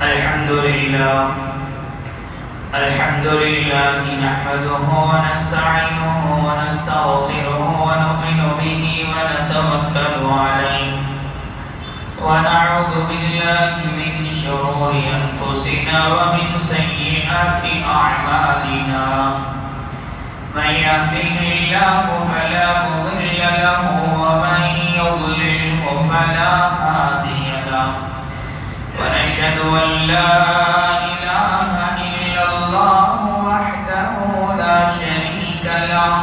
الحمد لله نحمده ونستعينه ونستغفره ونؤمن به ونتوكل عليه ونعوذ بالله من شرور أنفسنا ومن سيئات أعمالنا من يهده الله فلا مضل له ومن يضلله فلا هادي له ونشهد أن لا إله إلا الله وحده لا شريك له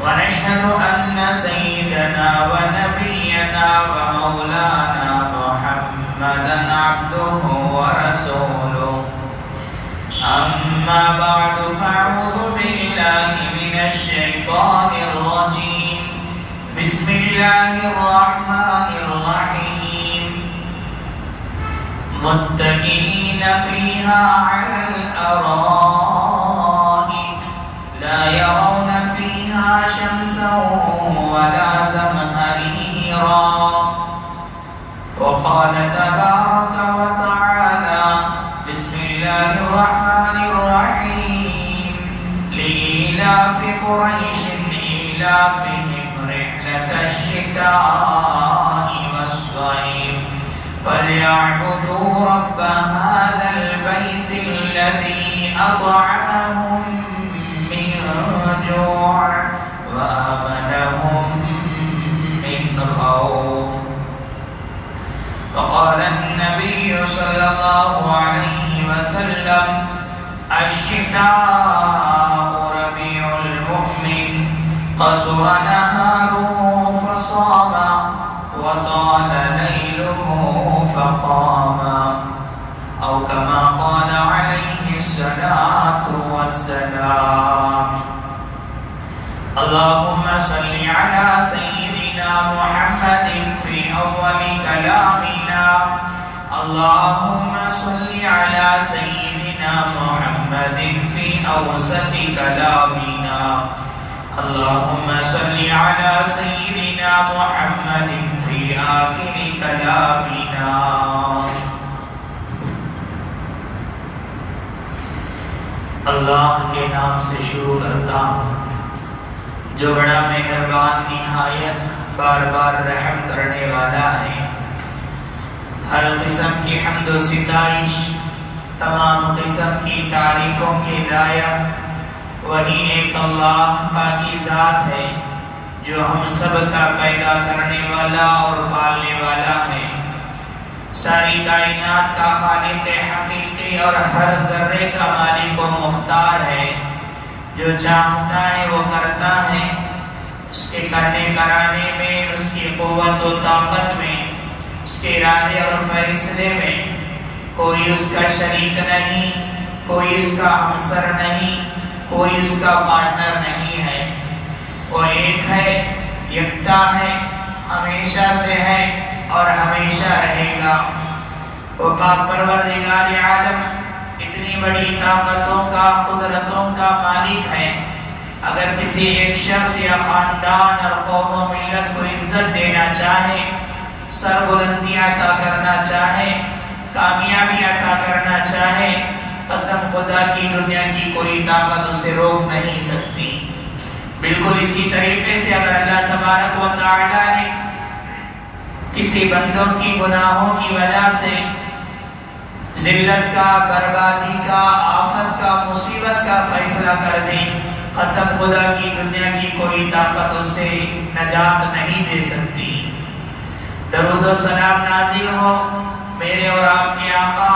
ونشهد أن سيدنا ونبينا ومولانا محمدا عبده ورسوله أما بعد فأعوذ بالله من الشيطان الرجيم بسم الله الرحمن الرحيم متكئين فيها على الأرائك لا يرون فيها شمسا ولا زمهريرا وقال تبارك وتعالى بسم الله الرحمن الرحيم لإيلاف قريش إيلافهم رحلة الشتاء والصيف فليعبدوا رب هذا البيت الذي أطعمهم من جوع وآمنهم من خوف. وقال النبي صلى الله عليه وسلم الشتاء ربيع المؤمن قصر نهاره فصام وطال ليله فقام أو كما قال عليه الصلاة والسلام. اللهم صل على سيدنا محمد في أول كلامنا اللهم صل على سيدنا محمد في أوسط كلامنا اللهم صل على سيدنا محمد في آخر كلامنا. اللہ کے نام سے شروع کرتا ہوں جو بڑا مہربان نہایت بار بار رحم کرنے والا ہے. ہر قسم کی حمد و ستائش تمام قسم کی تعریفوں کے لائق وہی ایک اللہ پاکی ذات ہے جو ہم سب کا پیدا کرنے والا اور پالنے والا ہے. ساری کائنات کا خالق حقیقی اور ہر ذرے کا مالک و مختار ہے. جو چاہتا ہے وہ کرتا ہے. اس کے کرنے کرانے میں اس کی قوت و طاقت میں اس کے ارادے اور فیصلے میں کوئی اس کا شریک نہیں, کوئی اس کا ہمسر نہیں, کوئی اس کا پارٹنر نہیں ہے. وہ ایک ہے, یکتا ہے, ہمیشہ سے ہے اور ہمیشہ رہے گا. وہ پاک پروردگار عالم اتنی بڑی طاقتوں کا قدرتوں کا مالک ہے. اگر کسی ایک شخص یا خاندان اور قوم و ملت کو عزت دینا چاہے, سربلندی عطا کرنا چاہے, کامیابی عطا کرنا چاہے, قسم خدا کی دنیا کی کوئی طاقت اسے روک نہیں سکتی. بالکل اسی طریقے سے اگر اللہ تبارک و تعالی نے کسی بندوں کی گناہوں کی وجہ سے ذلت کا, بربادی کا, آفت کا, مصیبت کا فیصلہ کر دیں, قسم خدا کی دنیا کی کوئی طاقت اسے نجات نہیں دے سکتی. درود و سلام نازل ہو میرے اور آپ کے آقا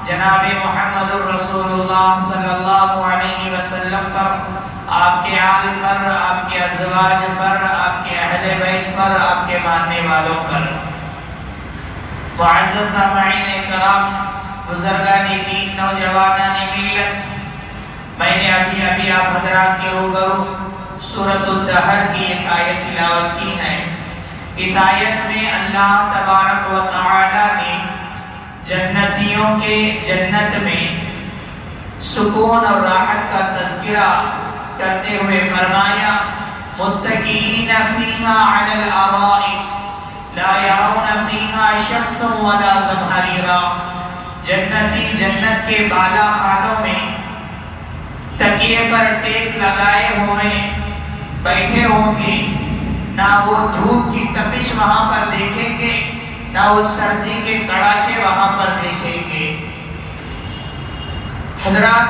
جناب محمد الرسول اللہ صلی اللہ علیہ وسلم پر, آپ کے آل پر, آپ کے ازواج پر, آپ کے اہل بیت پر, آپ کے ماننے والوں پر. معزز سامعین کرام, بزرگان دین, نوجوانان ملت, میں نے ابھی آپ حضرات کے روبرو سورۃ الدہر کی ایک آیت تلاوت کی ہے. اس آیت میں اللہ تبارک و تعالی نے جنتیوں کے جنت میں سکون اور راحت کا تذکرہ کرتے ہوئے فرمایا متکئین فیہا علی الارائک لا يرون فيها شمسا ولا زمهريرا جنتی جنت کے بالا خانوں میں تکیے پر ٹیک لگائے ہوئے بیٹھے ہوں گے، نہ وہ دھوپ کی تپش وہاں پر دیکھیں گے، نہ وہ سردی کے کڑاکے وہاں پر دیکھیں گے۔ حضرات،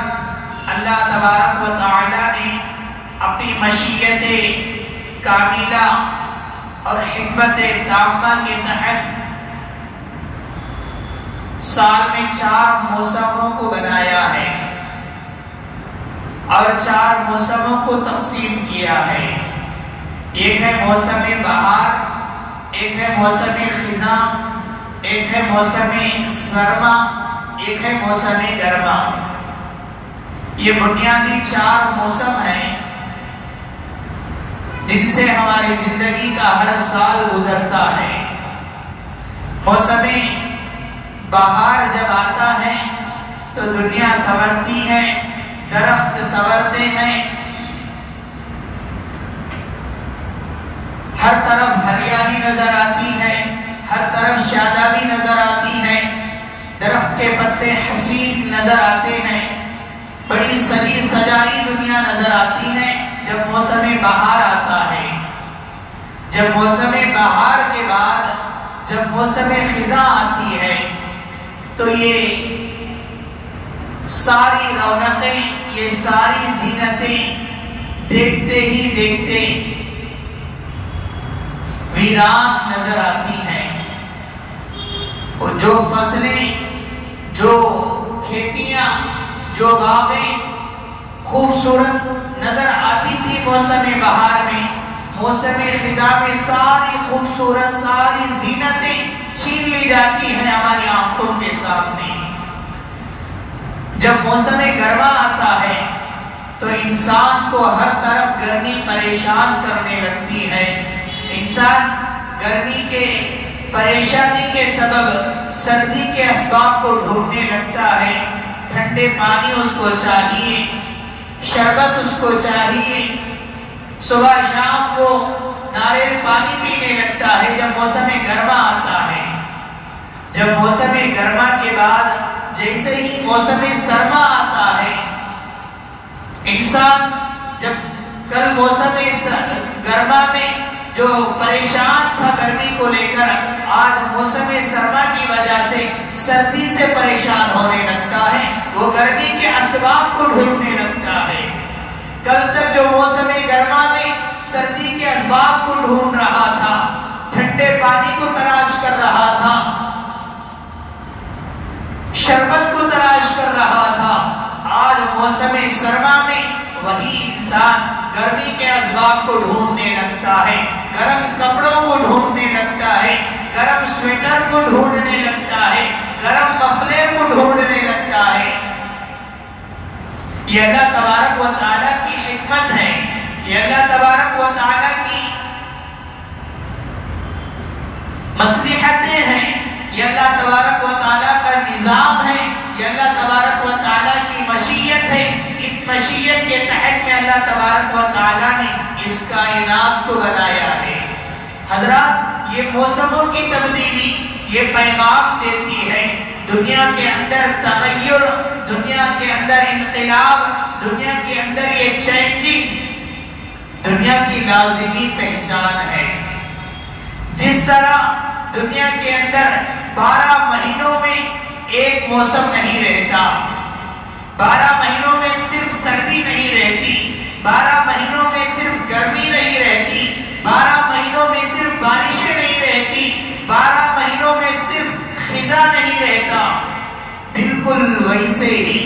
اللہ تبارک و تعالی نے اپنی مشیت کاملہ اور حکمت تامہ کے تحت سال میں 4 موسموں کو بنایا ہے اور 4 موسموں کو تقسیم کیا ہے۔ ایک ہے موسم بہار، ایک ہے موسم خزاں، ایک ہے موسم سرما، ایک ہے موسم گرما۔ یہ بنیادی 4 موسم ہیں جن سے ہماری زندگی کا ہر سال گزرتا ہے۔ موسم بہار جب آتا ہے تو دنیا سنورتی ہے، درخت سنورتے ہیں، ہر طرف ہریالی نظر آتی ہے، ہر طرف شادابی نظر آتی ہے، درخت کے پتے حسین نظر آتے ہیں، بڑی سجی سجائی دنیا نظر آتی ہے جب موسم بہار آتا ہے۔ جب موسم بہار کے بعد جب موسم خزاں آتی ہے تو یہ ساری رونقیں، یہ ساری زینتیں دیکھتے ہی دیکھتے ویران نظر آتی ہیں۔ اور جو فصلیں، جو کھیتیاں، جو باغیں خوبصورت نظر آتی تھی موسم بہار میں، موسم خزاں میں ساری خوبصورت، ساری زینتیں چھین لی جاتی ہیں ہماری آنکھوں کے سامنے۔ جب موسم گرما آتا ہے تو انسان کو ہر طرف گرمی پریشان کرنے لگتی ہے۔ انسان گرمی کے پریشانی کے سبب سردی کے اسباب کو ڈھونڈنے لگتا ہے۔ ٹھنڈے پانی اس کو چاہیے، شربت اس کو چاہیے، صبح شام وہ ناریل پانی پینے لگتا ہے جب موسم گرما آتا ہے۔ جب موسم گرما کے بعد جیسے ہی موسم سرما آتا ہے، انسان جب کل موسم گرما میں جو پریشان تھا گرمی کو لے کر، آج موسم سرما کی وجہ سے سردی سے پریشان ہونے لگتا ہے، وہ گرمی کے اسباب کو ڈھونڈنے لگتا ہے۔ کل تک جو موسم گرما میں سردی کے اسباب کو ڈھونڈ رہا تھا، ٹھنڈے پانی کو تلاش کر رہا تھا، شربت کو تلاش کر رہا تھا، آج موسم سرما میں وہی انسان گرمی کے اسباب کو ڈھونڈنے لگتا ہے، گرم کپڑوں کو ڈھونڈنے لگتا ہے، گرم سویٹر کو ڈھونڈنے لگتا ہے، گرم مفلے کو ڈھونڈنے لگتا ہے۔ یہ اللہ تبارک و تعالیٰ کی حکمت ہے، یہ اللہ تبارک و تعالیٰ کی مصلحتیں ہیں، یہ اللہ تبارک و تعالیٰ کا نظام ہے، یہ اللہ تبارک و تعالیٰ کی مشیت ہے۔ اس مشیت کے تحت میں اللہ تبارک و تعالیٰ نے اس کائنات کو بنایا ہے۔ حضرات، یہ موسموں کی تبدیلی یہ پیغام دیتی ہے دنیا کے اندر تغیر، دنیا کے اندر انقلاب، دنیا کے اندر یہ چینجنگ دنیا کی لازمی پہچان ہے۔ جس طرح دنیا کے اندر 12 مہینوں میں ایک موسم نہیں رہتا، 12 مہینوں میں صرف سردی نہیں رہتی، 12 مہینوں میں صرف گرمی نہیں رہتی، 12 مہینوں میں صرف بارشیں نہیں رہتی، 12 مہینوں میں صرف خزاں نہیں رہتا۔ بالکل ویسے ہی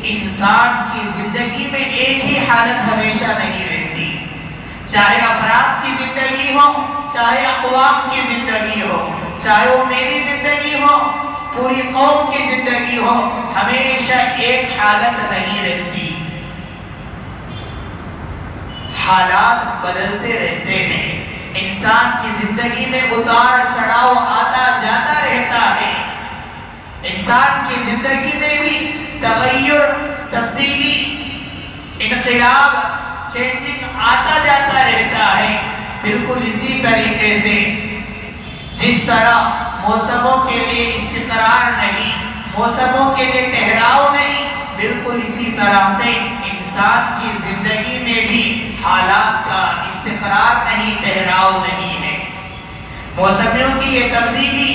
انسان کی زندگی میں ایک ہی حالت ہمیشہ نہیں رہتی، چاہے افراد کی زندگی ہو، چاہے اقوام کی زندگی ہو، چاہے وہ میری زندگی ہو، پوری قوم کی زندگی ہو، ہمیشہ ایک حالت نہیں رہتی، حالات بدلتے رہتے ہیں۔ انسان کی زندگی میں اتار چڑھاؤ آتا جاتا رہتا ہے، انسان کی زندگی میں بھی تغیر، تبدیلی، انقلاب، چینجنگ آتا جاتا رہتا ہے۔ بالکل اسی طریقے سے جس طرح موسموں کے لیے استقرار نہیں، موسموں کے لیے ٹھہراؤ نہیں، بالکل اسی طرح سے انسان کی زندگی میں بھی حالات کا استقرار نہیں، ٹھہراؤ نہیں ہے۔ موسمیوں کی یہ تبدیلی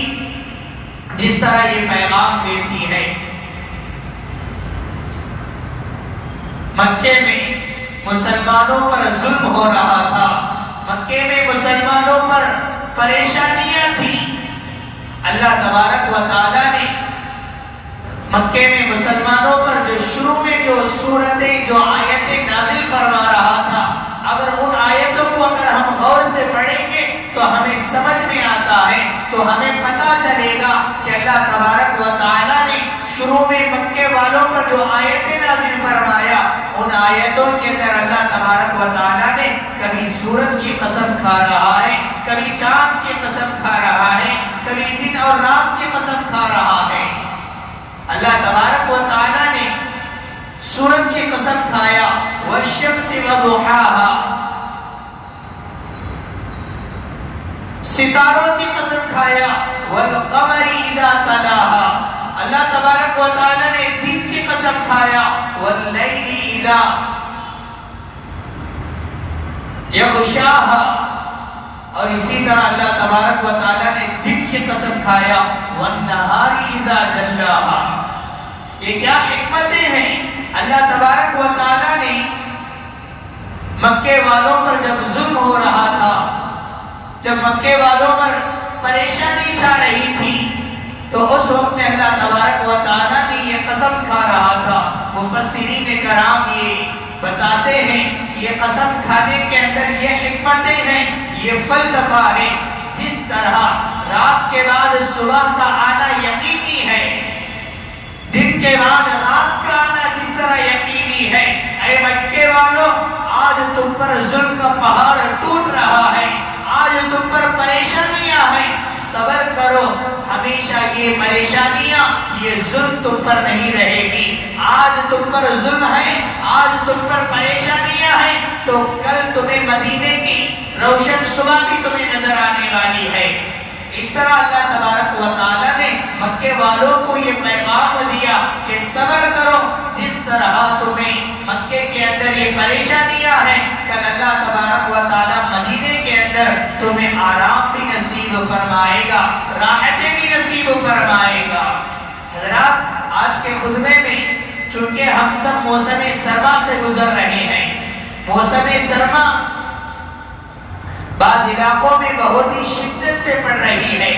جس طرح یہ پیغام دیتی ہے، مکے میں مسلمانوں پر ظلم ہو رہا تھا، مکے میں مسلمانوں پر پریشانیاں تھیں، اللہ تبارک و تعالیٰ نے مکے میں مسلمانوں پر جو شروع میں جو سورتیں جو آیتیں نازل فرما رہا تھا، اگر ان آیتوں کو اگر ہم غور سے پڑھیں گے تو ہمیں سمجھ میں آتا ہے، تو ہمیں پتہ چلے گا کہ اللہ تبارک و تعالیٰ نے شروع میں مکے والوں پر جو آیتیں نازل فرمایا، ان آیتوں کے اندر اللہ تبارک و تعالیٰ نے کبھی سورج کی قسم کھا رہا ہے، کبھی چاند کی قسم کھا رہا ہے، کبھی دن اور رات کی قسم کھا رہا ہے۔ اللہ تبارک و تعالیٰ نے سورج کی قسم کھایا، والشمس وضحاها، ستاروں کی قسم کھایا، والقمر اذا تلاها، اللہ تبارک و تعالیٰ نے دن کی قسم کھایا، واللیل اذا یغشاها، اور اسی طرح اللہ تبارک و تعالیٰ نے دن کی قسم کھایا، والنہار اذا جلاها۔ یہ کیا حکمتیں ہیں؟ اللہ تبارک و تعالیٰ نے مکے والوں پر جب ظلم ہو رہا تھا، جب مکے والوں پر پریشانی چھا رہی تھی، تو اس وقت میں اللہ تبارک و تعالیٰ نے یہ قسم کھا رہا تھا۔ مفسرین کرام یہ بتاتے ہیں، یہ قسم کھانے کے اندر یہ حکمتیں ہیں، یہ فلسفہ ہے۔ جس طرح رات کے بعد صبح کا آنا یقینی ہے، دن کے بعد رات کا آنا جس طرح یقینی ہے، اے مکے والوں، آج تم پر ظلم کا پہاڑ ٹوٹ رہا ہے، آج تم پر پریشانیاں ہیں، صبر کرو، ہمیشہ یہ پریشانیاں، یہ ظلم تم پر نہیں رہے گی۔ آج تم پر ظلم ہے، آج تم پر پریشانیاں ہیں، تو کل تمہیں مدینے کی روشن صبح بھی تمہیں نظر آنے والی ہے۔ اس طرح اللہ تبارک و تعالیٰ نے مکے والوں کو یہ پیغام دیا کہ صبر کرو، جس طرح تمہیں مکے کے اندر یہ پریشانیاں ہیں، کل اللہ تبارک و تعالیٰ مدینے کے اندر تمہیں آرام بھی نصیب فرمائے گا، راحتیں بھی نصیب فرمائے گا۔ حضرات، آج کے خطبے میں چونکہ ہم سب موسم سرما سے گزر رہے ہیں، موسم سرما بعض علاقوں میں بہت ہی شدت سے پڑ رہی ہے،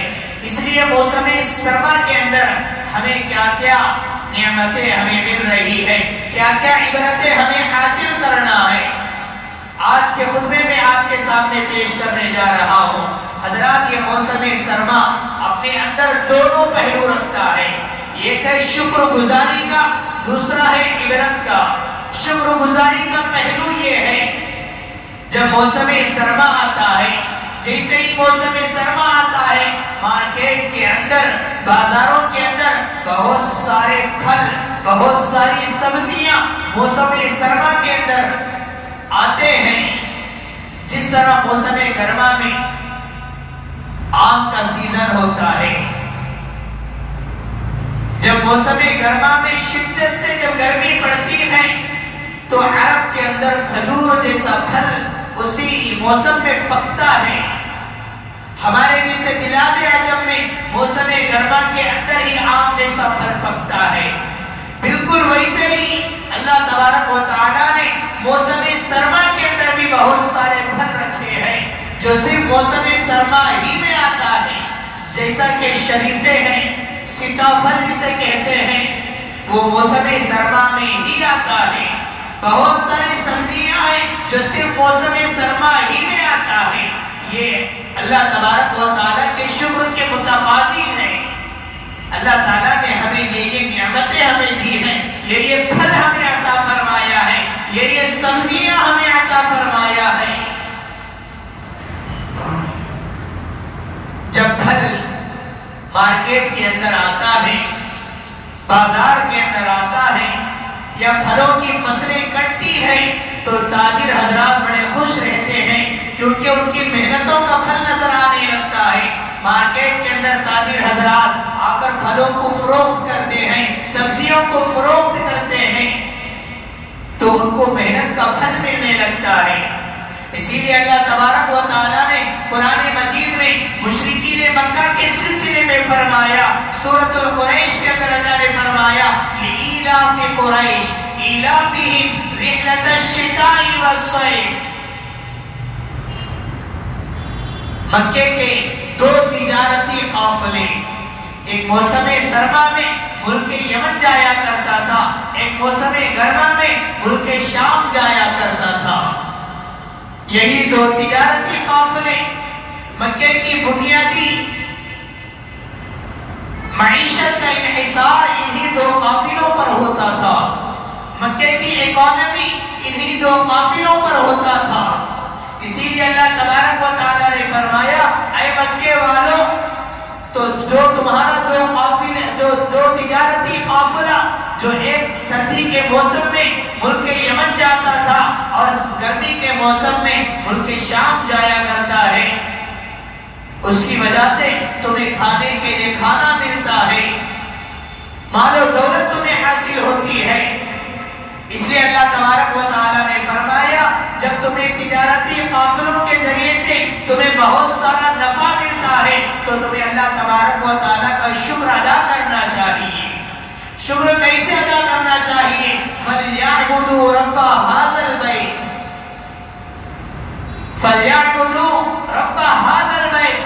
اس لیے موسم سرما کے اندر ہمیں کیا کیا نعمتیں ہمیں مل رہی ہے، کیا کیا عبرتیں ہمیں حاصل کرنا ہے، آج کے خطبے میں آپ کے سامنے پیش کرنے جا رہا ہوں۔ حضرات، یہ موسم سرما اپنے اندر دونوں پہلو رکھتا ہے، ایک ہے شکر گزاری کا، دوسرا ہے عبرت کا۔ شکر گزاری کا پہلو یہ ہے، جب موسم سرما آتا ہے، جیسے ہی موسم سرما آتا ہے، مارکیٹ کے اندر، بازاروں کے اندر بہت سارے پھل، بہت ساری سبزیاں موسم سرما کے اندر آتے ہیں۔ جس طرح موسم گرما میں آم کا سیزن ہوتا ہے، جب موسم گرما میں شدت سے جب گرمی پڑتی ہے تو عرب کے اندر کھجور جیسا پھل اسی موسم میں پکتا ہے۔ ہمارے جیسے بلاد عجم میں موسم گرما کے اندر ہی آم جیسا پھل پکتا ہے، بالکل ویسے ہی اللہ تبارک و تعالیٰ نے موسم سرما کے اندر بھی بہت سارے پھل رکھے ہیں جو صرف موسم سرما ہی میں آتا ہے، جیسا کہ شریفے ہیں، سیتافل جسے کہتے ہیں، وہ موسم سرما میں ہی آتا ہے۔ بہت ساری سبزیاں ہیں جو صرف موسم سرما ہی میں آتا ہے۔ یہ اللہ تبارک و تعالیٰ کے شکر کے متقاضی ہیں۔ اللہ تعالیٰ نے ہمیں یہ نعمتیں ہمیں دی ہیں، یہ پھل ہمیں عطا فرمایا ہے، یہ سبزیاں ہمیں عطا فرمایا ہے۔ جب پھل مارکیٹ کے اندر آتا ہے، بازار کے اندر آتا ہے، یا پھلوں کی فصلیں کٹتی ہیں، تو تاجر حضرات بڑے خوش رہتے ہیں کیونکہ ان کی محنتوں کا پھل نظر آنے لگتا ہے۔ مارکیٹ کے اندر تاجر حضرات آ کر پھلوں کو فروخت کرتے کرتے ہیں، سبزیوں کو فروخت کرتے ہیں، تو ان کو محنت کا پھل ملنے لگتا ہے۔ اسی لیے اللہ تبارک و تعالیٰ نے قرآن مجید میں مشرکین مکہ کے سلسلے میں فرمایا، سورۃ القریش کے اندر اللہ نے فرمایا لِإِيلَافِ قُرَيْشٍ إِيلَافِهِمْ رِحْلَةَ الشِّتَاءِ وَالصَّيْفِ۔ مکے کے دو تجارتی قافلے، ایک موسم سرما میں ملک یمن جایا کرتا تھا، ایک موسم گرما میں ملک شام جایا کرتا تھا۔ یہی دو تجارتی قافلے، مکے کی بنیادی معیشت کا انحصار انہی دو قافلوں پر ہوتا تھا، مکے کی اکانومی انہی دو قافلوں پر ہوتا تھا۔ اسی لیے اللہ تبارک و تعالیٰ نے فرمایا اے مکے والوں، تو جو تمہارا دو تجارتی قافلہ جو ایک سردی کے موسم میں ملک یمن جاتا تھا اور گرمی کے موسم میں ملک شام جایا کرتا ہے، اس کی وجہ سے تمہیں کھانے کے لیے کھانا ملتا ہے، مال و دولت تمہیں حاصل ہوتی ہے۔ اس لیے اللہ تبارک و تعالیٰ نے فرمایا جب تمہیں تجارتی قافلوں کے ذریعے سے تمہیں بہت سارا نفع ملتا ہے تو تمہیں اللہ تبارک و تعالیٰ کا شکر ادا کرنا چاہیے۔ شکر کیسے ادا کرنا چاہیے؟ فَلْيَعْبُدُوا رَبَّ هَذَا الْبَيْتِ، فَلْيَعْبُدُوا رَبَّ هَذَا الْبَيْتِ،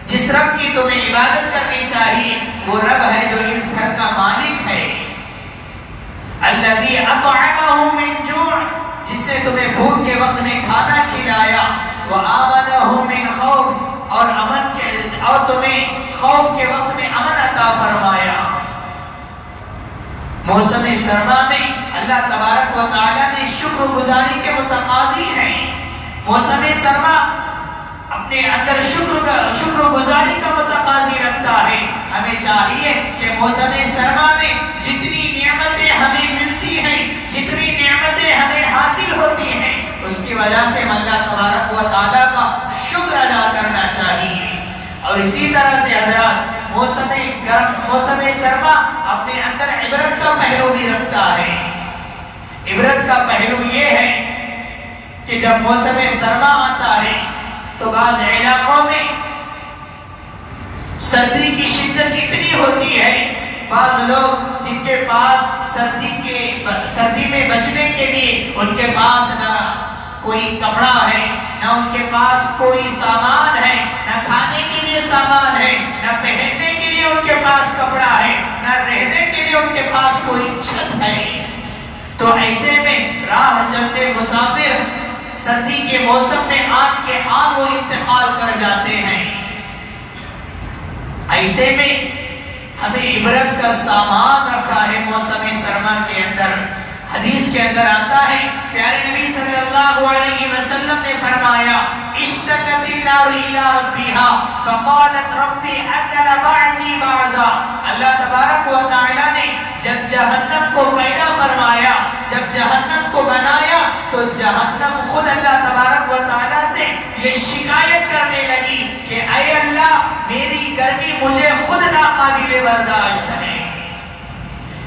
جس رب کی تمہیں عبادت کرنی چاہیے وہ رب ہے جو اس گھر کا مالک ہے۔ الذی اطعمہم من جوع، جس نے تمہیں بھوک کے وقت میں کھانا کھلایا، وآمنہم من خوف، اور تمہیں خوف کے وقت میں امن عطا فرمایا۔ موسم سرما میں اللہ تبارک و تعالیٰ نے شکر گزاری کے متقاضی ہیں۔ موسم سرما اپنے اندر شکر گزاری کا متقاضی رکھتا ہے۔ ہمیں چاہیے کہ موسم سرما میں جتنی نعمتیں ہمیں ملتی ہیں، جتنی نعمتیں ہمیں حاصل ہوتی ہیں، اس کی وجہ سے اللہ تبارک و تعالیٰ کا شکر ادا کرنا چاہیے۔ اور اسی طرح سے حضرات موسم سرما اپنے اندر عبرت کا پہلو بھی رکھتا ہے۔ عبرت کا پہلو یہ ہے کہ جب موسم سرما آتا ہے تو بعض علاقوں میں سردی کی شدت اتنی ہوتی ہے، بعض لوگ جن کے پاس سردی میں بچنے کے لیے ان کے پاس نہ کوئی کپڑا ہے، نہ ان کے پاس کوئی سامان ہے، نہ کھانے کے لیے سامان ہے، نہ پہننے کے لیے ان کے پاس کپڑا ہے، نہ رہنے کے لیے ان کے پاس کوئی چھت ہے، تو ایسے میں راہ چلتے مسافر سردی کے موسم میں آن کے آن وہ انتقال کر جاتے ہیں۔ ایسے میں ہمیں عبرت کا سامان رکھا ہے موسم سرما کے اندر۔ حدیث کے اندر آتا ہے پیارے نبی صلی اللہ علیہ وسلم نے فرمایا اشتکت النار الى ربها فقالت ربی اکل بعضی بعضا۔ اللہ تبارک و تعالی نے جب جہنم کو پیدا فرمایا، جب جہنم کو بنایا تو جہنم خود اللہ تبارک و تعالی سے یہ شکایت کرنے لگی کہ اے اللہ میری گرمی مجھے خود ناقابل برداشت ہے،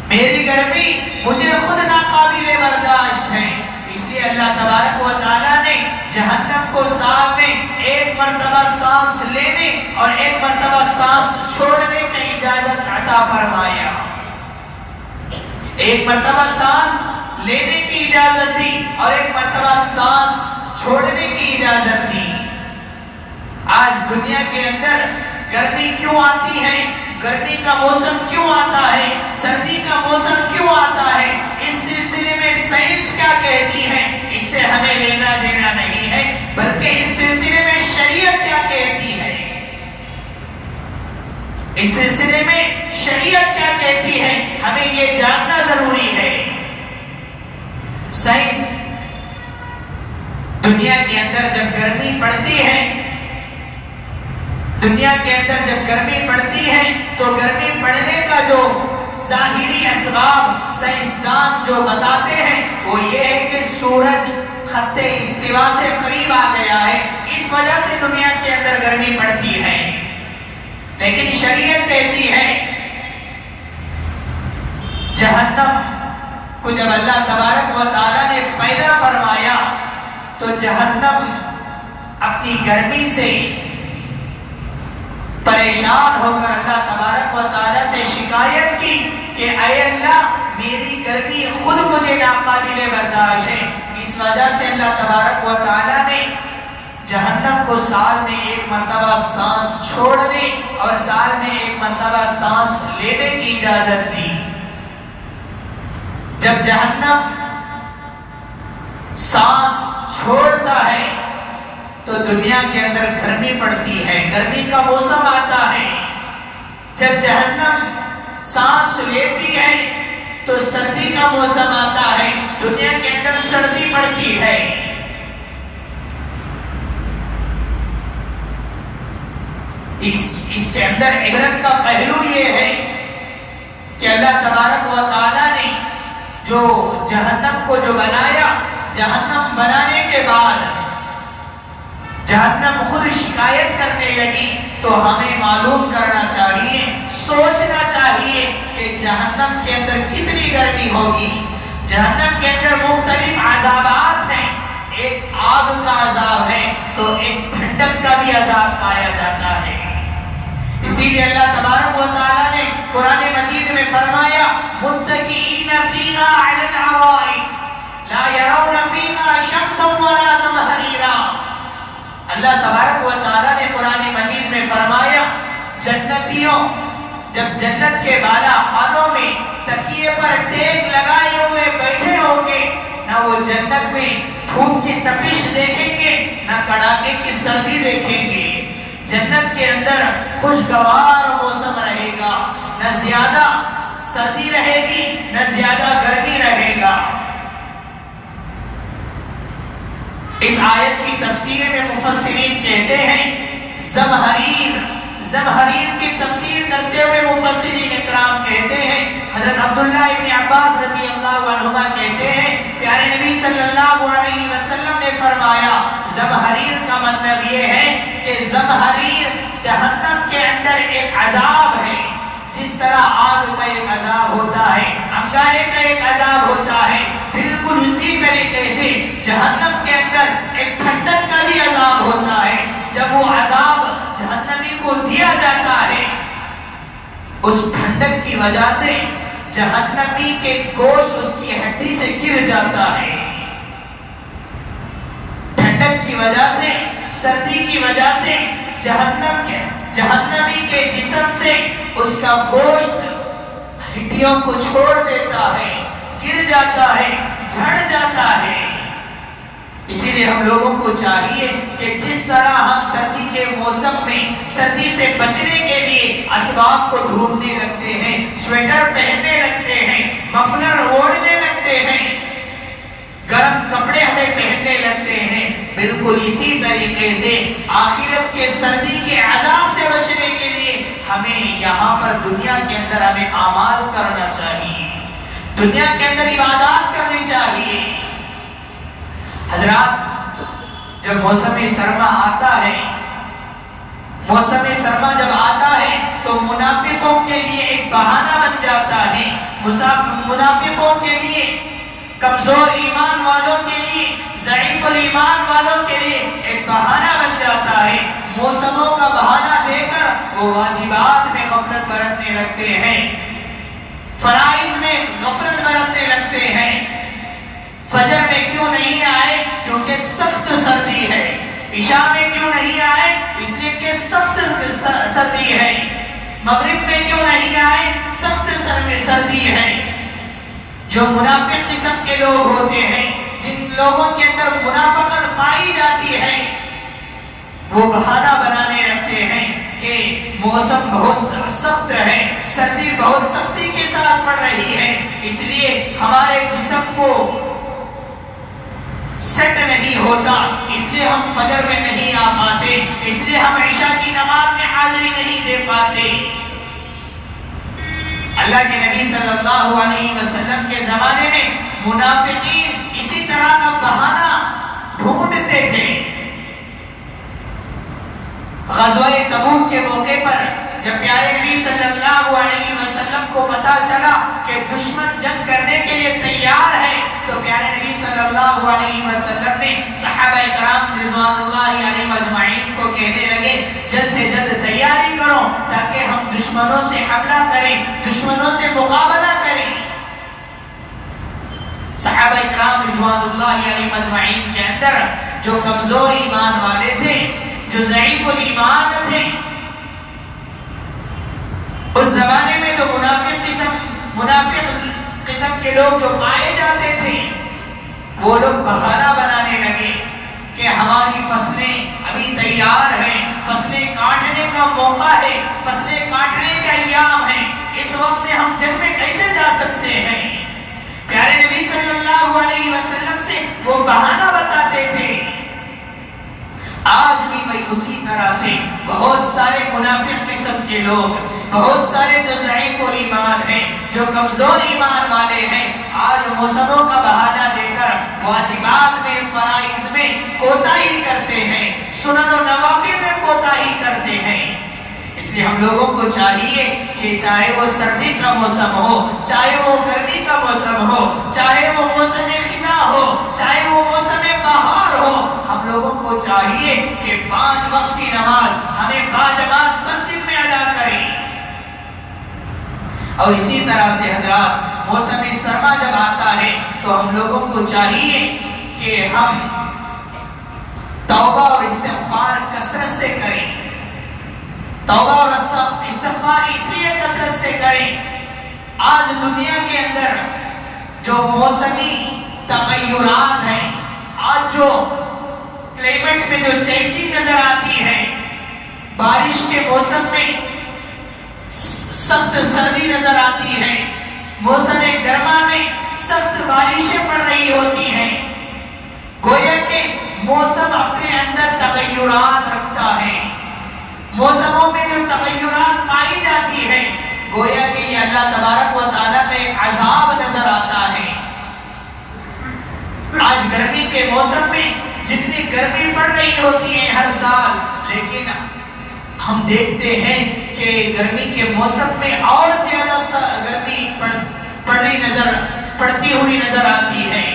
میری گرمی مجھے خود ناقابل برداشت ہے۔ اس لیے اللہ تبارک و تعالیٰ نے جہنم کو سال میں ایک مرتبہ سانس لینے اور ایک مرتبہ سانس چھوڑنے کی اجازت عطا فرمایا، ایک مرتبہ سانس لینے کی اجازت دی اور ایک مرتبہ سانس چھوڑنے کی اجازت دی۔ آج دنیا کے اندر گرمی کیوں آتی ہے، گرمی کا موسم کیوں آتا ہے، سردی کا موسم کیوں آتا ہے، اس سلسلے میں سائنس کیا کہتی ہے اس سے ہمیں لینا دینا نہیں ہے، بلکہ اس سلسلے میں شریعت کیا کہتی ہے، اس سلسلے میں شریعت کیا کہتی ہے ہمیں یہ جاننا ضروری ہے۔ سائنس دنیا کے اندر جب گرمی پڑتی ہے، دنیا کے اندر جب گرمی پڑتی ہے تو گرمی پڑنے کا جو ظاہری اسباب سائنسدان جو بتاتے ہیں وہ یہ ہے کہ سورج خط استوا سے قریب آ گیا ہے، اس وجہ سے دنیا کے اندر گرمی پڑتی ہے۔ لیکن شریعت کہتی ہے جہنم کو جب اللہ تبارک و تعالیٰ نے پیدا فرمایا تو جہنم اپنی گرمی سے پریشان ہو کر اللہ تبارک و تعالیٰ سے شکایت کی کہ اے اللہ میری گرمی خود مجھے ناقابل برداشت ہے. اس وجہ سے اللہ تبارک و تعالیٰ نے جہنم کو سال میں ایک مرتبہ سانس چھوڑنے اور سال میں ایک مرتبہ سانس لینے کی اجازت دی. جب جہنم سانس چھوڑتا ہے تو دنیا کے اندر گرمی پڑتی ہے، گرمی کا موسم آتا ہے. جب جہنم سانس لیتی ہے تو سردی کا موسم آتا ہے، دنیا کے اندر سردی پڑتی ہے. اس کے اندر عبرت کا پہلو یہ ہے کہ اللہ تبارک و تعالیٰ نے جو جہنم کو جو بنایا، جہنم بنانے کے بعد جہنم خود شکایت کرنے لگی تو ہمیں معلوم کرنا چاہیے، سوچنا چاہیے کہ جہنم کے اندر کتنی گرمی ہوگی. جہنم کے اندر مختلف عذابات ہیں، ایک آگ کا عذاب ہے تو ایک ٹھنڈک کا بھی عذاب پایا جاتا ہے. اسی لیے اللہ تبارک و تعالیٰ نے قرآن مجید میں فرمایا متکئین فیہا علی الارائک لا یرون فیہا شمسا ولا زمہریرا. اللہ تبارک و تعالیٰ نے قرآن مجید میں فرمایا جنتیوں جب جنت کے بالا خانوں میں تکیے پر ٹیک لگائے ہوئے بیٹھے ہوں گے، نہ وہ جنت میں دھوپ کی تپش دیکھیں گے نہ کڑاکے کی سردی دیکھیں گے. جنت کے اندر خوشگوار موسم رہے گا، نہ زیادہ سردی رہے گی نہ زیادہ گرمی رہے گا. اس آیت کی تفسیر میں مفسرین کہتے ہیں زمہریر. زمہریر کی تفسیر کرتے ہوئے مفسرین اکرام کہتے ہیں، حضرت عبداللہ ابن عباس رضی اللہ عنہما کہتے ہیں پیارے نبی صلی اللہ علیہ وسلم نے فرمایا زمہریر کا مطلب یہ ہے کہ زمہریر جہنم کے اندر ایک عذاب ہے. جس طرح آگ کا ایک عذاب ہوتا ہے، انگارے کا ایک عذاب ہوتا ہے، بالکل اسی طریقے سے جہنم کے اندر ایک ٹھنڈک کا بھی عذاب ہوتا ہے. جب وہ عذاب جہنمی کو دیا جاتا ہے اس ٹھنڈک کی وجہ سے جہنمی کے گوشت اس کی ہڈی سے گر جاتا ہے. ٹھنڈک کی وجہ سے، سردی کی وجہ سے جہنمی کے جسم سے اس کا گوشت ہڈیوں کو چھوڑ دیتا ہے، گر جاتا ہے، جھڑ جاتا ہے. اسی لیے ہم لوگوں کو چاہیے کہ جس طرح ہم سردی کے موسم میں سردی سے بچنے کے لیے اسباب کو ڈھونڈنے لگتے ہیں، سویٹر پہننے لگتے ہیں، مفلر اوڑھنے لگتے ہیں، گرم کپڑے ہمیں پہننے لگتے ہیں، بالکل اسی طریقے سے آخرت کے سردی کے عذاب سے بچنے کے لیے ہمیں یہاں پر دنیا کے اندر ہمیں اعمال کرنا چاہیے، دنیا کے اندر عبادات کرنی چاہیے. حضرات جب موسم سرما آتا ہے، موسم سرما جب آتا ہے تو منافقوں کے لیے ایک بہانہ بن جاتا ہے. منافقوں کے لیے، کمزور ایمان والوں کے لیے، ضعیف الایمان والوں کے لیے ایک بہانہ بن جاتا ہے. موسموں کا بہانہ دے کر وہ واجبات میں غفلت برتنے لگتے ہیں، فرائض میں غفلت برتنے لگتے ہیں. فجر میں کیوں نہیں آئے؟ کیونکہ سخت سردی ہے. عشاء میں کیوں نہیں آئے؟ اس لیے کہ سخت سردی ہے. مغرب میں کیوں نہیں آئے؟ سخت سردی ہے. جو منافق قسم کے لوگ ہوتے ہیں، جن لوگوں کے اندر منافقت پائی جاتی ہے، وہ بہانہ بنانے لگتے ہیں کہ موسم بہت سخت ہے، سردی بہت سختی کے ساتھ پڑ رہی ہے، اس لیے ہمارے جسم کو سیٹ نہیں ہوتا، اس لیے ہم فجر میں نہیں آ پاتے، اس لیے ہم عشاء کی نماز میں حاضری نہیں دے پاتے. اللہ کے نبی صلی اللہ علیہ وسلم کے زمانے میں منافقین اسی طرح کا بہانہ ڈھونڈتے تھے. غزوہ تبوک کے موقع پر جب پیارے نبی صلی اللہ علیہ وسلم کو پتا چلا کہ دشمن جنگ کرنے کے لیے تیار ہے تو پیارے نبی صلی اللہ علیہ وسلم نے صحابہ کرام رضوان اللہ علیہم اجمعین کو کہنے لگے جلد سے جلد تیاری کرو تاکہ ہم دشمنوں سے حملہ کریں، دشمنوں سے مقابلہ کریں۔ صحابہ کرام رضوان اللہ علیہم اجمعین کے اندر جو کمزور ایمان والے تھے، جو ضعیف الایمان تھے، اس زمانے میں جو منافق قسم کے لوگ جو پائے جاتے تھے، وہ لوگ بہانہ بنانے لگے کہ ہماری فصلیں ابھی تیار ہیں، فصلیں کاٹنے کا موقع ہے، فصلیں کاٹنے کا ایام ہے، اس وقت میں ہم جنگ میں کیسے جا سکتے ہیں؟ پیارے نبی صلی اللہ علیہ وسلم سے وہ بہانہ بتاتے تھے۔ آج بھی وہی اسی طرح سے بہت سارے منافق قسم کے لوگ، بہت سارے جو ضعیف الایمان ہیں، جو کمزور ایمان والے ہیں، آج موسموں کا بہانہ دے کر واجبات میں، فرائض میں کوتاہی کرتے ہیں، سنن و نوافل میں کوتاہی کرتے ہیں۔ اس لیے ہم لوگوں کو چاہیے کہ چاہے وہ سردی کا موسم ہو، چاہے وہ گرمی کا موسم ہو، چاہے وہ موسم خزاں ہو، چاہے وہ موسم بہار ہو، ہم لوگوں کو چاہیے کہ 5 وقت کی نماز ہمیں باجماعت مسجد میں ادا کریں۔ اور اسی طرح سے حضرات موسم سرما جب آتا ہے تو ہم لوگوں کو چاہیے کہ ہم توبہ اور استغفار کثرت سے کریں۔ توبہ اور استغفار اس لیے کثرت سے کریں، آج دنیا کے اندر جو موسمی تغیرات ہیں، آج جو کلائمیٹس میں جو چینجنگ نظر آتی ہے، بارش کے موسم میں سخت سردی نظر آتی ہے، موسم گرما میں سخت بارشیں پڑ رہی ہوتی ہیں، گویا کہ موسم اپنے اندر تغیرات رکھتا ہے۔ موسموں میں جو تغیرات پائی جاتی ہے، گویا کہ یہ اللہ تبارک و تعالیٰ کا ایک عذاب نظر آتا ہے۔ آج گرمی کے موسم میں جتنی گرمی پڑ رہی ہوتی ہے ہر سال، لیکن ہم دیکھتے ہیں کہ گرمی کے موسم میں اور زیادہ گرمی پڑتی ہوئی نظر آتی ہے۔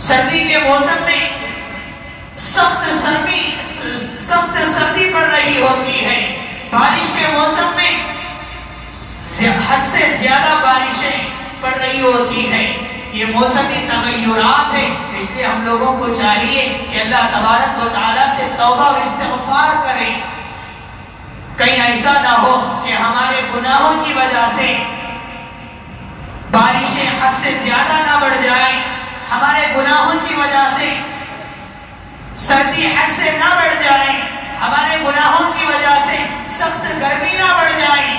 سردی کے موسم میں سخت سردی پڑ رہی ہوتی ہے، بارش کے موسم میں حد سے زیادہ بارشیں پڑ رہی ہوتی ہیں۔ یہ موسمی تغیرات ہے، اس لیے ہم لوگوں کو چاہیے کہ اللہ تبارک و تعالیٰ سے توبہ اور استغفار کریں۔ کہیں ایسا نہ ہو کہ ہمارے گناہوں کی وجہ سے بارشیں حد سے زیادہ نہ بڑھ جائیں، ہمارے گناہوں کی وجہ سے سردی حد سے نہ بڑھ جائیں، ہمارے گناہوں کی وجہ سے سخت گرمی نہ بڑھ جائیں،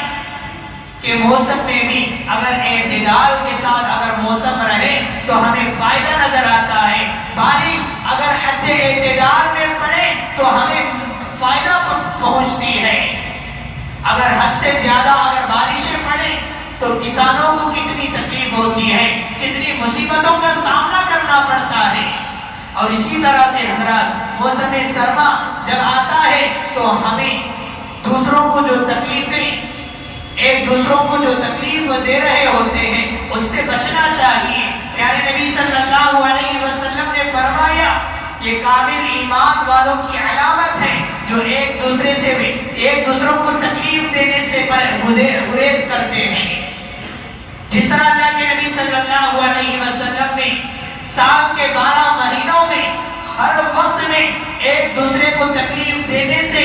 کہ موسم میں بھی اگر اعتدال کے ساتھ اگر موسم رہے تو ہمیں فائدہ نظر آتا ہے۔ بارش اگر حد اعتدال میں پڑے تو ہمیں فائدہ پہنچتی ہے۔ اگر حد سے زیادہ اگر بارشیں پڑیں تو کسانوں کو کتنی تکلیف ہوتی ہے، کتنی مصیبتوں کا سامنا کرنا پڑتا ہے۔ اور اسی طرح سے حضرات موسم سرما جب آتا ہے تو ہمیں دوسروں کو جو تکلیفیں، ایک دوسروں کو جو تکلیف دے رہے ہوتے ہیں، اس سے بچنا چاہیے۔ پیارے نبی صلی اللہ علیہ وسلم نے فرمایا یہ کامل ایمان والوں کی علامت ہے جو ایک دوسروں کو تکلیف دینے سے گریز کرتے ہیں۔ جس طرح اللہ کے نبی صلی اللہ علیہ وسلم نے سال کے 12 مہینوں میں ہر وقت میں ایک دوسرے کو تکلیف دینے سے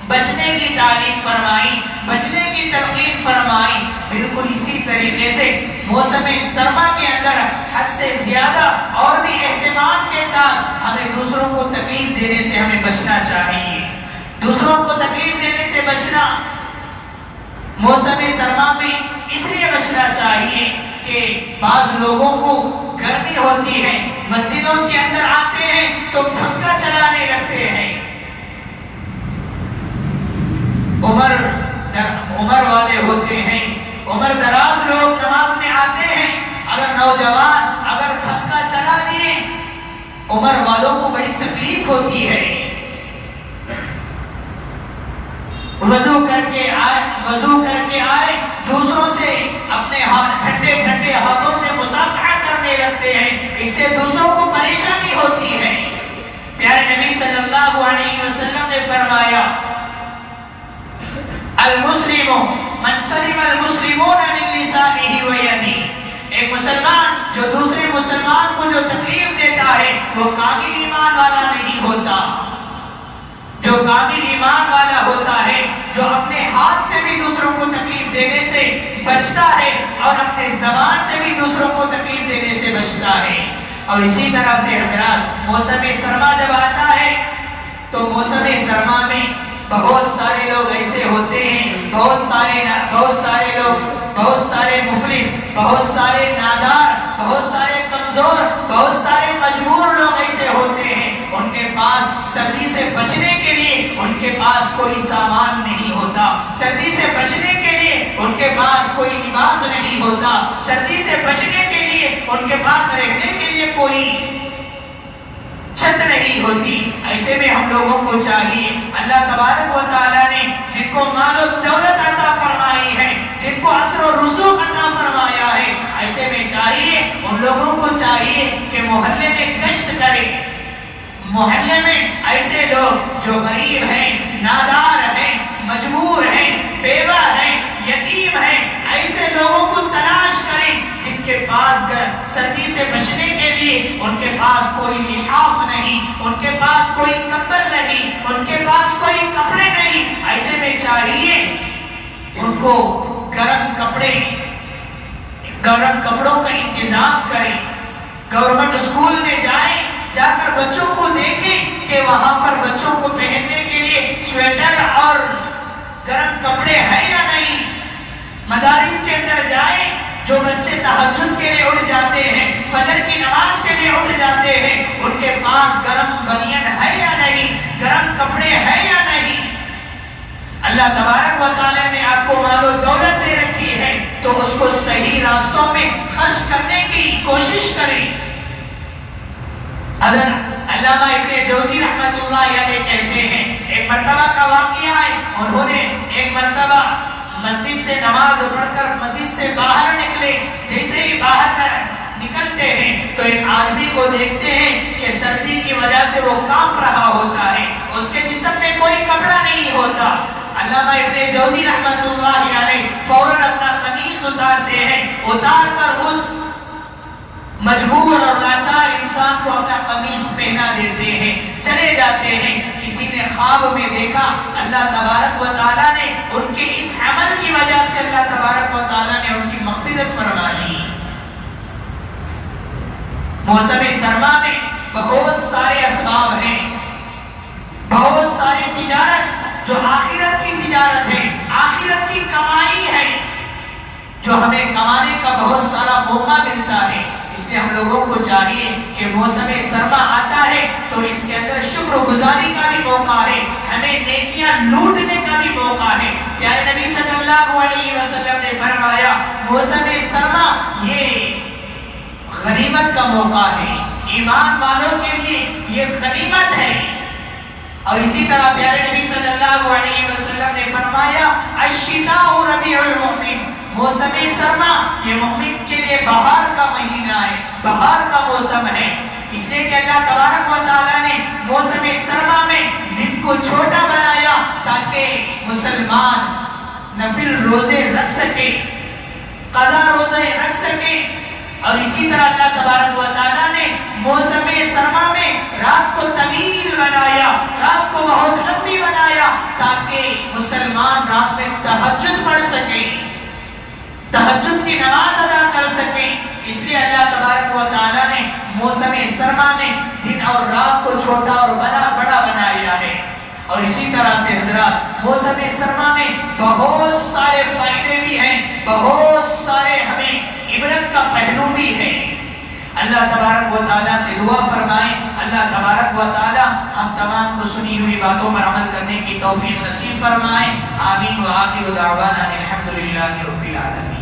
بچنے کی تعلیم فرمائی، بچنے کی ترغیب فرمائی، بالکل اسی طریقے سے موسم سرما کے اندر حد سے زیادہ اور بھی اہتمام کے ساتھ ہمیں دوسروں کو تکلیف دینے سے ہمیں بچنا چاہیے۔ دوسروں کو تکلیف دینے سے بچنا موسم سرما میں اس لیے بچنا چاہیے کہ بعض لوگوں کو گرمی ہوتی ہے، مسجدوں کے اندر آتے ہیں تو پنکھا چلانے لگتے ہیں۔ عمر والے ہوتے ہیں، عمر دراز لوگ نماز میں آتے ہیں، اگر نوجوان اگر پنکھا چلا دیے، عمر والوں کو بڑی تکلیف ہوتی ہے۔ وضو کر کے آئے دوسروں سے اپنے ہاتھ ٹھنڈے ہاتھوں سے مصافحہ کرنے لگتے ہیں، اس سے دوسروں کو پریشانی ہوتی ہے۔ پیارے نبی صلی اللہ علیہ وسلم نے فرمایا المسلم من سلم المسلمون من لسانه ويده، ایک مسلمان جو دوسرے مسلمان کو جو تکلیف دیتا ہے وہ کامل ایمان والا نہیں ہوتا۔ جو کامل ایمان والا ہوتا ہے، جو اپنے ہاتھ سے بھی دوسروں کو تکلیف دینے سے بچتا ہے اور اپنے زبان سے بھی دوسروں کو تکلیف دینے سے بچتا ہے۔ اور اسی طرح سے حضرات موسم سرما جب آتا ہے تو موسم سرما میں بہت سارے لوگ ایسے ہوتے ہیں، بہت سارے لوگ، بہت سارے مفلس، بہت سارے نادار، بہت سارے کمزور، بہت سارے مجبور لوگ ایسے ہوتے ہیں، ان کے پاس سردی سے بچنے کے لیے ان کے پاس کوئی سامان نہیں ہوتا، سردی سے بچنے کے لیے ان کے پاس کوئی لباس نہیں ہوتا، سردی سے بچنے کے لیے ان کے پاس رہنے کے لیے کوئی چھت نہیں ہوتی۔ ایسے میں ہم لوگوں کو چاہیے، اللہ تبارک و تعالیٰ نے جن کو مال و دولت عطا فرمائی ہے، جن کو عصر و رسوخ عطا فرمایا ہے، ایسے میں چاہیے ان لوگوں کو چاہیے کہ محلے میں گشت کریں، محلے میں ایسے لوگ جو غریب ہیں، نادار ہیں، مجبور ہیں، بیوہ ہیں، یتیم ہیں، ایسے لوگوں کو تلاش کریں جن کے پاس سردی سے بچنے کے لیے ان کے پاس کوئی لحاف نہیں، ان کے پاس کوئی کمبل نہیں، ان کے پاس کوئی کپڑے نہیں، ایسے میں چاہیے ان کو گرم کپڑوں کا انتظام کریں، گورنمنٹ اسکول میں جائیں، جا کر بچوں کو دیکھیں کہ وہاں پر بچوں کو پہننے کے لیے سویٹر اور گرم کپڑے ہیں یا نہیں۔ مدارس کے اندر جائیں، جو بچے تہجد کے لیے اٹھ جاتے ہیں، فجر کی نماز کے لیے اٹھ جاتے ہیں، ان کے پاس گرم بنیان ہے یا نہیں، گرم کپڑے ہیں یا نہیں۔ اللہ تبارک و تعالیٰ نے آپ کو مال و دولت دے رکھی ہے تو اس کو صحیح راستوں میں خرچ کرنے کی کوشش کریں۔ علامہ ابن جوزی رحمت اللہ علیہ کہتے ہیں، ایک مرتبہ کا واقعہ ہے، انہوں نے ایک مرتبہ مسجد سے نماز پڑھ کر مسجد سے باہر نکلے، جیسے ہی باہر نکلتے ہیں تو ایک آدمی کو دیکھتے ہیں کہ سردی کی وجہ سے وہ کانپ رہا ہوتا ہے، اس کے جسم میں کوئی کپڑا نہیں ہوتا۔ علامہ ابن جوزی رحمت اللہ علیہ فوراً اپنا قمیص اتارتے ہیں، اتار کر اس مجبور اور لاچار انسان کو اپنا قمیص پہنا دیتے ہیں، چلے جاتے ہیں۔ کسی نے خواب میں دیکھا، اللہ تبارک و تعالیٰ نے ان کے اس عمل کی وجہ سے اللہ تبارک و تعالیٰ نے ان کی مغفرت فرما دی۔ موسم سرما میں بہت سارے اسباب ہیں، بہت ساری تجارت جو آخرت کی تجارت ہے، آخرت کی کمائی ہے، جو ہمیں کمانے کا بہت سارا موقع ملتا ہے۔ اس لیے ہم لوگوں کو چاہیے کہ موسم سرما آتا ہے تو اس کے اندر شکر گزاری کا بھی موقع ہے، ہمیں نیکیاں لوٹنے کا بھی موقع ہے۔ پیارے نبی صلی اللہ علیہ وسلم نے فرمایا موسم سرما یہ غنیمت کا موقع ہے، ایمان والوں کے لیے یہ غنیمت ہے۔ اور اسی طرح پیارے نبی صلی اللہ علیہ وسلم نے فرمایا الشتاء ربیع المؤمن، موسم سرما یہ مومن کے لیے بہار کا مہینہ ہے، بہار کا موسم ہے۔ اس لیے کہ اللہ تبارک و تعالیٰ نے موسم سرما میں دن کو چھوٹا بنایا تاکہ مسلمان نفل روزے رکھ سکے، قضا روزے رکھ سکے۔ اور اسی طرح اللہ تبارک و تعالیٰ نے موسم سرما میں رات کو طویل بنایا، رات کو بہت لمبی بنایا تاکہ مسلمان رات میں تہجد پڑھ سکے، تہجد کی نماز ادا کر سکیں۔ اس لیے اللہ تبارک و تعالیٰ نے موسم سرما میں دن اور رات کو چھوٹا اور بڑا بنایا ہے۔ اور اسی طرح سے حضرات موسم سرما میں بہت سارے فائدے بھی ہیں، بہت سارے ہمیں عبرت کا پہلو بھی ہے۔ اللہ تبارک و تعالیٰ سے دعا فرمائیں، اللہ تبارک و تعالیٰ ہم تمام کو سنی ہوئی باتوں پر عمل کرنے کی توفیق نصیب فرمائیں۔ آمین۔ وآخر دعوانا الحمدللہ رب العالمین۔